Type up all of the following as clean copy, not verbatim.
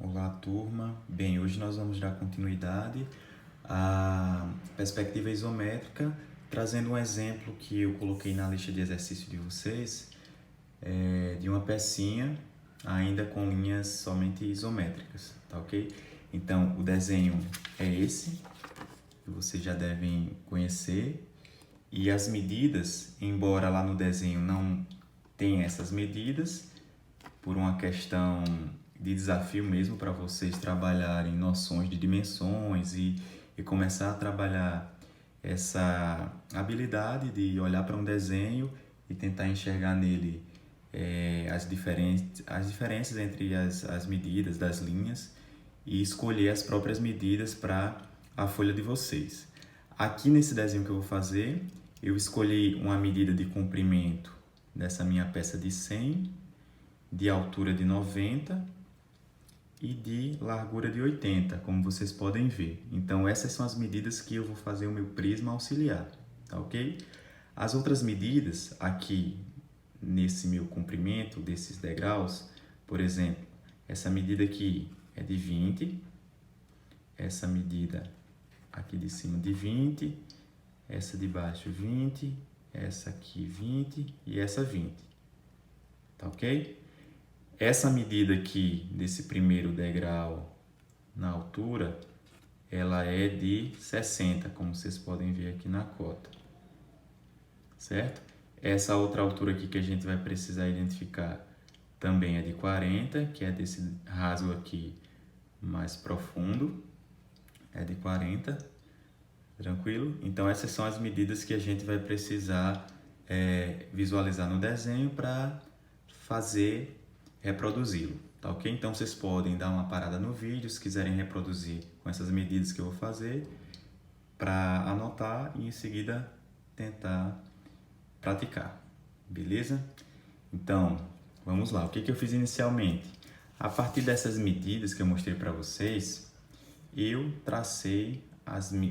Olá, turma. Bem, hoje nós vamos dar continuidade à perspectiva isométrica, trazendo um exemplo que eu coloquei na lista de exercício de vocês, de uma pecinha ainda com linhas somente isométricas, tá ok? Então, o desenho é esse, que vocês já devem conhecer, e as medidas, embora lá no desenho não tenha essas medidas, por uma questão de desafio mesmo para vocês trabalharem noções de dimensões e começar a trabalhar essa habilidade de olhar para um desenho e tentar enxergar nele as diferenças entre as medidas das linhas e escolher as próprias medidas para a folha de vocês. Aqui nesse desenho que eu vou fazer, eu escolhi uma medida de comprimento dessa minha peça de 100, de altura de 90 e de largura de 80, como vocês podem ver. Então, essas são as medidas que eu vou fazer o meu prisma auxiliar, tá ok? As outras medidas aqui nesse meu comprimento desses degraus, por exemplo, essa medida aqui é de 20, essa medida aqui de cima de 20, essa de baixo 20, essa aqui 20 e essa 20, tá ok? Essa medida aqui desse primeiro degrau na altura, ela é de 60, como vocês podem ver aqui na cota, certo? Essa outra altura aqui que a gente vai precisar identificar também é de 40, que é desse rasgo aqui mais profundo, é de 40, tranquilo? Então essas são as medidas que a gente vai precisar visualizar no desenho para reproduzi-lo, tá ok? Então vocês podem dar uma parada no vídeo se quiserem reproduzir com essas medidas que eu vou fazer para anotar e em seguida tentar praticar, beleza? Então, vamos lá. O que eu fiz inicialmente? A partir dessas medidas que eu mostrei para vocês, eu tracei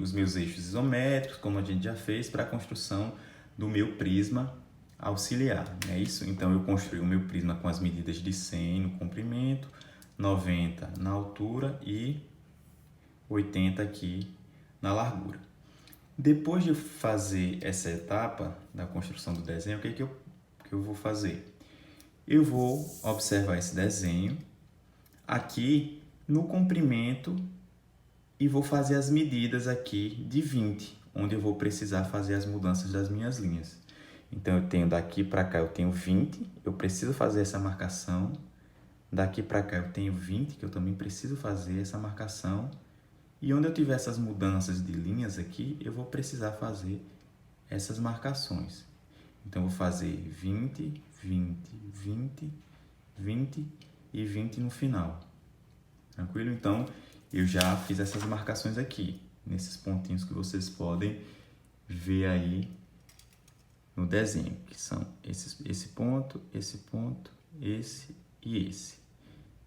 os meus eixos isométricos, como a gente já fez, para a construção do meu prisma auxiliar, não é isso? Então, eu construí o meu prisma com as medidas de 100 no comprimento, 90 na altura e 80 aqui na largura. Depois de fazer essa etapa da construção do desenho, o que eu vou fazer? Eu vou observar esse desenho aqui no comprimento e vou fazer as medidas aqui de 20, onde eu vou precisar fazer as mudanças das minhas linhas. Então, eu tenho daqui para cá, eu tenho 20, eu preciso fazer essa marcação. Daqui para cá, eu tenho 20, que eu também preciso fazer essa marcação. E onde eu tiver essas mudanças de linhas aqui, eu vou precisar fazer essas marcações. Então, eu vou fazer 20, 20, 20, 20 e 20 no final. Tranquilo? Então, eu já fiz essas marcações aqui, nesses pontinhos que vocês podem ver aí no desenho, que são esse ponto, esse e esse.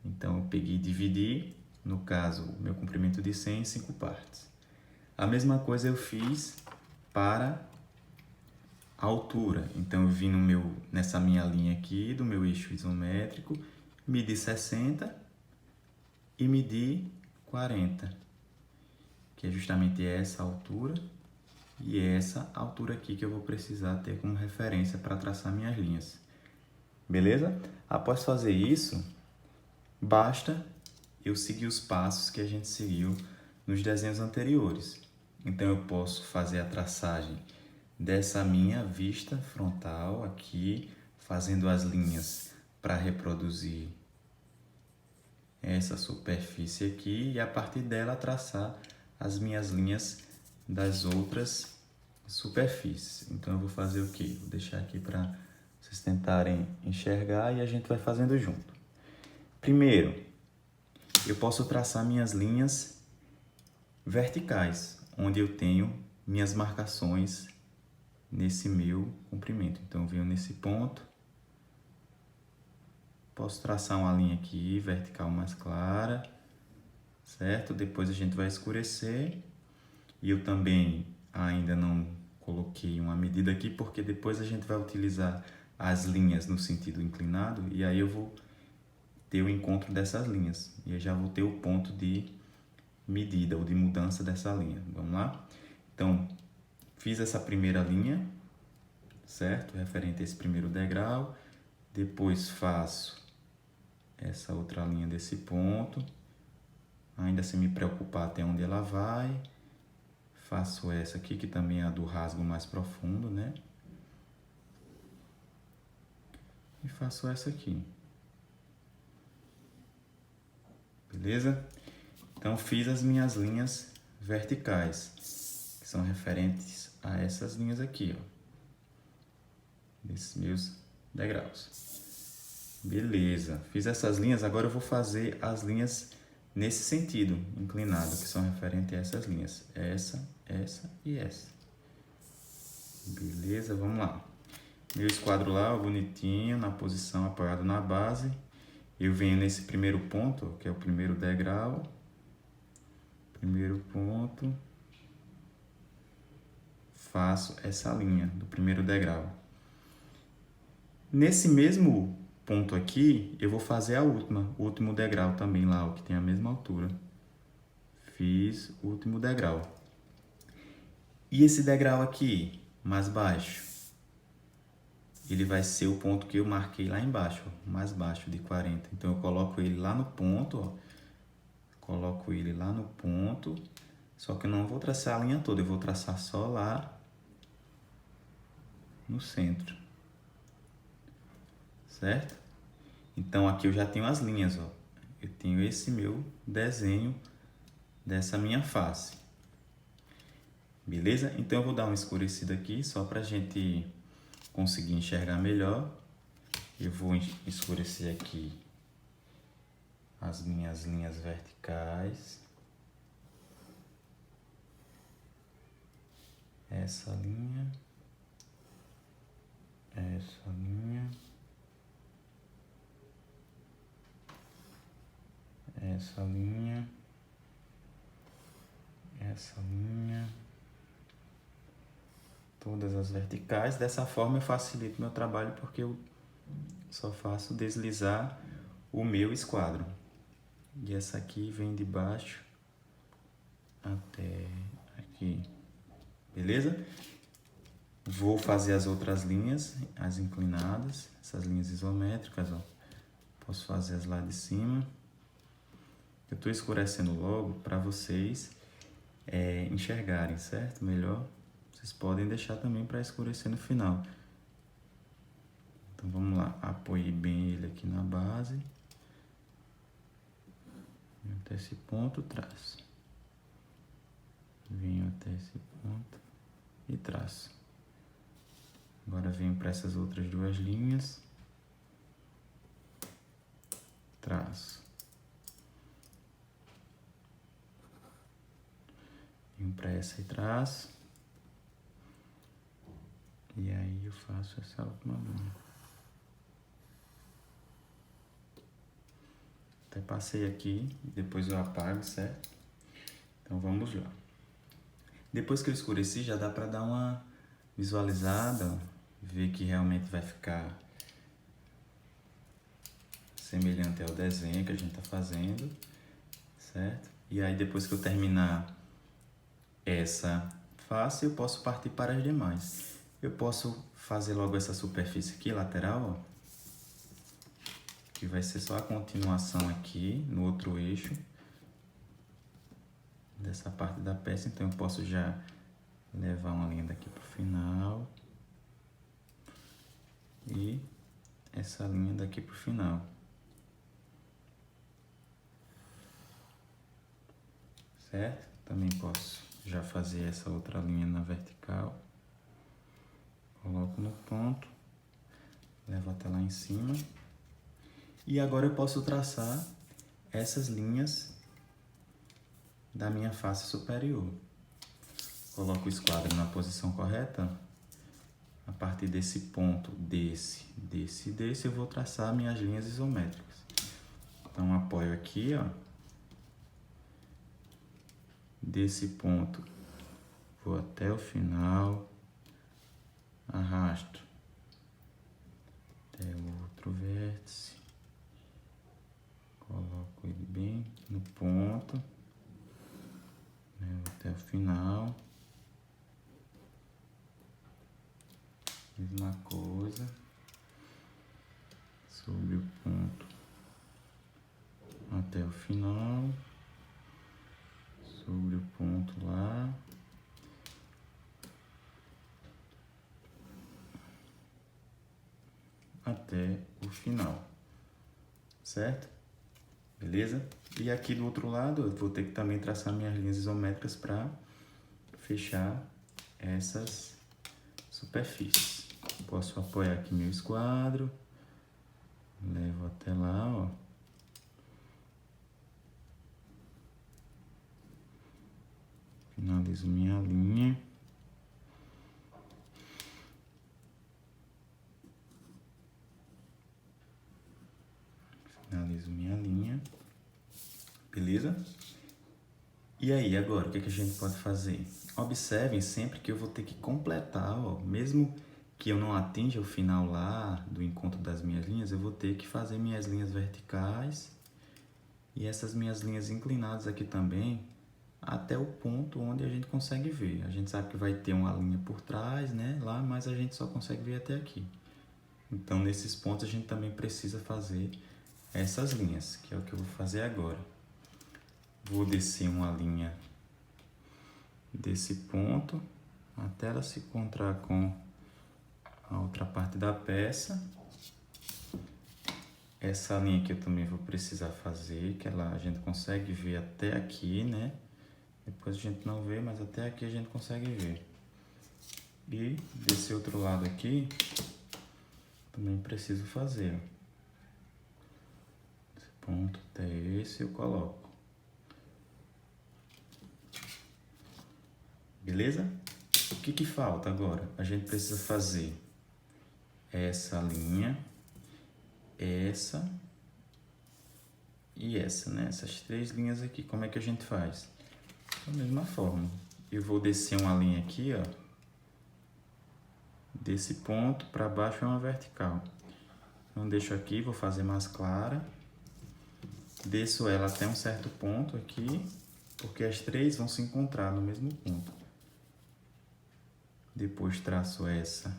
Então, eu peguei e dividi, no caso, o meu comprimento de 100 em 5 partes. A mesma coisa eu fiz para a altura. Então, eu vim nessa minha linha aqui, do meu eixo isométrico, medi 60 e medi 40, que é justamente essa altura e essa altura aqui que eu vou precisar ter como referência para traçar minhas linhas. Beleza? Após fazer isso, basta eu seguir os passos que a gente seguiu nos desenhos anteriores. Então, eu posso fazer a traçagem dessa minha vista frontal aqui, fazendo as linhas para reproduzir essa superfície aqui e a partir dela traçar as minhas linhas das outras superfícies. Então, eu vou fazer o quê? Vou deixar aqui para vocês tentarem enxergar e a gente vai fazendo junto. Primeiro, eu posso traçar minhas linhas verticais, onde eu tenho minhas marcações nesse meu comprimento. Então, eu venho nesse ponto, posso traçar uma linha aqui, vertical mais clara, certo? Depois a gente vai escurecer e eu também ainda não coloquei uma medida aqui, porque depois a gente vai utilizar as linhas no sentido inclinado e aí eu vou ter o encontro dessas linhas. E eu já vou ter o ponto de medida ou de mudança dessa linha. Vamos lá? Então, fiz essa primeira linha, certo? Referente a esse primeiro degrau. Depois faço essa outra linha desse ponto. Ainda sem me preocupar até onde ela vai. Faço essa aqui, que também é a do rasgo mais profundo, né? E faço essa aqui. Beleza? Então, fiz as minhas linhas verticais, que são referentes a essas linhas aqui, ó. Desses meus degraus. Beleza. Fiz essas linhas, agora eu vou fazer as linhas nesse sentido, inclinado, que são referentes a essas linhas. Essa, essa e essa. Beleza, vamos lá. Meu esquadro lá, ó, bonitinho, na posição apoiado na base. Eu venho nesse primeiro ponto, que é o primeiro degrau. Primeiro ponto. Faço essa linha do primeiro degrau. Nesse mesmo ponto aqui, eu vou fazer a última, o último degrau também lá, ó, que tem a mesma altura. Fiz o último degrau. E esse degrau aqui, mais baixo, ele vai ser o ponto que eu marquei lá embaixo, ó, mais baixo de 40. Então, eu coloco ele lá no ponto, ó. Coloco ele lá no ponto, só que eu não vou traçar a linha toda, eu vou traçar só lá no centro. Certo? Então, aqui eu já tenho as linhas, ó. Eu tenho esse meu desenho dessa minha face. Beleza? Então, eu vou dar uma escurecida aqui, só pra gente conseguir enxergar melhor. Eu vou escurecer aqui as minhas linhas verticais. Essa linha. Essa linha. Essa linha. Essa linha. Todas as verticais. Dessa forma eu facilito meu trabalho porque eu só faço deslizar o meu esquadro. E essa aqui vem de baixo até aqui. Beleza? Vou fazer as outras linhas, as inclinadas, essas linhas isométricas, ó. Posso fazer as lá de cima. Eu estou escurecendo logo para vocês enxergarem, certo? Melhor. Vocês podem deixar também para escurecer no final. Então vamos lá, apoiei bem ele aqui na base. Venho até esse ponto, traço. Venho até esse ponto e traço. Agora venho para essas outras duas linhas. Traço. Venho para essa e traço. E aí eu faço essa última linha. Até passei aqui, depois eu apago, certo? Então vamos lá. Depois que eu escureci, já dá para dar uma visualizada, ver que realmente vai ficar semelhante ao desenho que a gente está fazendo, certo? E aí depois que eu terminar essa face, eu posso partir para as demais. Eu posso fazer logo essa superfície aqui, lateral, ó, que vai ser só a continuação aqui, no outro eixo, dessa parte da peça. Então, eu posso já levar uma linha daqui para o final e essa linha daqui para o final. Certo? Também posso já fazer essa outra linha na vertical. Coloco no ponto, levo até lá em cima. E agora eu posso traçar essas linhas da minha face superior. Coloco o esquadro na posição correta. A partir desse ponto, desse, eu vou traçar minhas linhas isométricas. Então, apoio aqui, ó. Desse ponto, vou até o final. Arrasto até o outro vértice. coloco ele bem no ponto, levo até o final. Mesma coisa, sobre o ponto até o final, sobre o ponto lá, até o final, certo? Beleza? E aqui do outro lado eu vou ter que também traçar minhas linhas isométricas para fechar essas superfícies. Posso apoiar aqui meu esquadro, levo até lá, ó. Finalizo minha linha. Finalizo minha linha. Beleza? E aí, agora, o que a gente pode fazer? Observem sempre que eu vou ter que completar, ó, mesmo que eu não atinja o final lá do encontro das minhas linhas, eu vou ter que fazer minhas linhas verticais e essas minhas linhas inclinadas aqui também, até o ponto onde a gente consegue ver. A gente sabe que vai ter uma linha por trás, né, lá, mas a gente só consegue ver até aqui. Então, nesses pontos a gente também precisa fazer essas linhas, que é o que eu vou fazer agora. Vou descer uma linha desse ponto até ela se encontrar com a outra parte da peça. Essa linha aqui eu também vou precisar fazer, que ela, a gente consegue ver até aqui, né? Depois a gente não vê, mas até aqui a gente consegue ver. E desse outro lado aqui, também preciso fazer. Esse ponto até esse eu coloco. Beleza? O que falta agora? A gente precisa fazer essa linha, essa e essa, né? Essas três linhas aqui. Como é que a gente faz? Da mesma forma. Eu vou descer uma linha aqui, ó. Desse ponto para baixo é uma vertical. Então, deixo aqui, vou fazer mais clara. Desço ela até um certo ponto aqui, porque as três vão se encontrar no mesmo ponto. Depois traço essa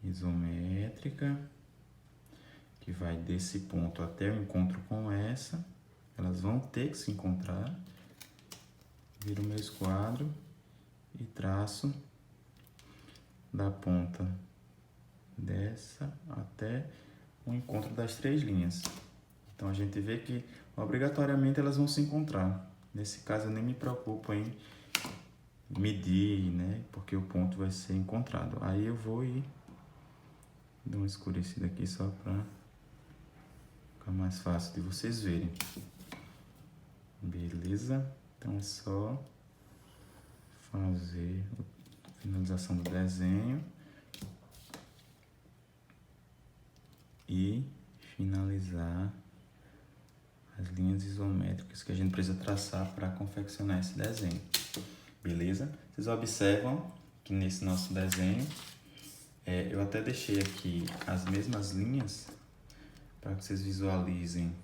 isométrica, que vai desse ponto até o encontro com essa. Elas vão ter que se encontrar. Viro meu esquadro e traço da ponta dessa até o encontro das três linhas. Então a gente vê que obrigatoriamente elas vão se encontrar. Nesse caso eu nem me preocupo em medir, né? Porque o ponto vai ser encontrado. Aí eu vou e dar uma escurecida aqui só para ficar mais fácil de vocês verem. Beleza? Então é só fazer a finalização do desenho e finalizar as linhas isométricas que a gente precisa traçar para confeccionar esse desenho. Beleza? Vocês observam que nesse nosso desenho eu até deixei aqui as mesmas linhas para que vocês visualizem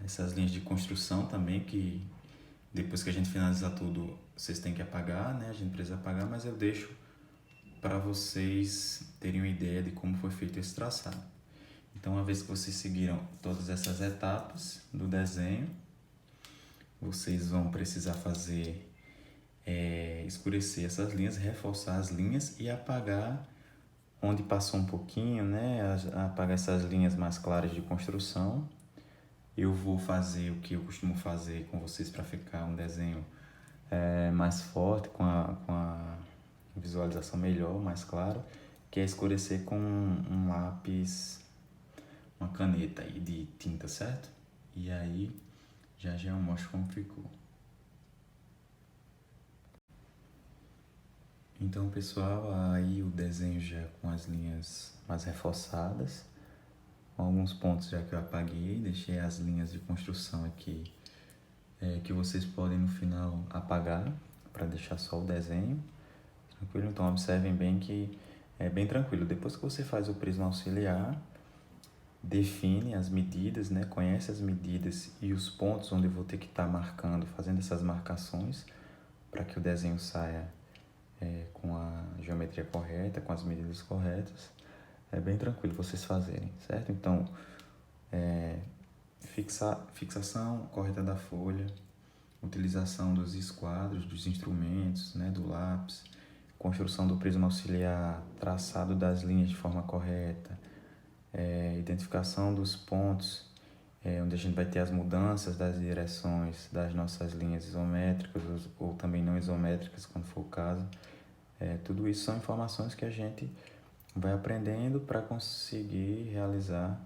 essas linhas de construção também, que depois que a gente finalizar tudo vocês têm que apagar, né? A gente precisa apagar, mas eu deixo para vocês terem uma ideia de como foi feito esse traçado. Então, uma vez que vocês seguiram todas essas etapas do desenho, vocês vão precisar fazer escurecer essas linhas, reforçar as linhas e apagar onde passou um pouquinho, né? Apagar essas linhas mais claras de construção. Eu vou fazer o que eu costumo fazer com vocês para ficar um desenho mais forte, com a visualização melhor, mais clara, que é escurecer com um lápis, uma caneta aí de tinta, certo? E aí já eu mostro como ficou. Então, pessoal, aí o desenho já com as linhas mais reforçadas, alguns pontos já que eu apaguei, deixei as linhas de construção aqui que vocês podem no final apagar para deixar só o desenho. Tranquilo? Então observem bem que é bem tranquilo. Depois que você faz o prisma auxiliar, define as medidas, né? Conhece as medidas e os pontos onde eu vou ter que estar marcando, fazendo essas marcações para que o desenho saia com a geometria correta, com as medidas corretas. É bem tranquilo vocês fazerem, certo? Então, fixação correta da folha, utilização dos esquadros, dos instrumentos, né, do lápis, construção do prisma auxiliar, traçado das linhas de forma correta, identificação dos pontos, onde a gente vai ter as mudanças das direções das nossas linhas isométricas ou também não isométricas, quando for o caso. Tudo isso são informações que a gente vai aprendendo para conseguir realizar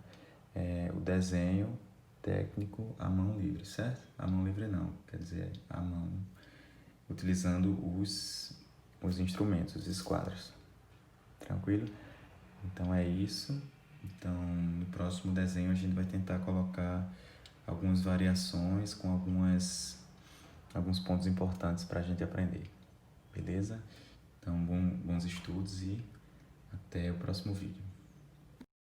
o desenho técnico à mão livre, certo? À mão livre não, quer dizer, à mão, utilizando os instrumentos, os esquadros. Tranquilo? Então é isso. Então no próximo desenho a gente vai tentar colocar algumas variações com alguns pontos importantes para a gente aprender. Beleza? Então bons estudos e até o próximo vídeo.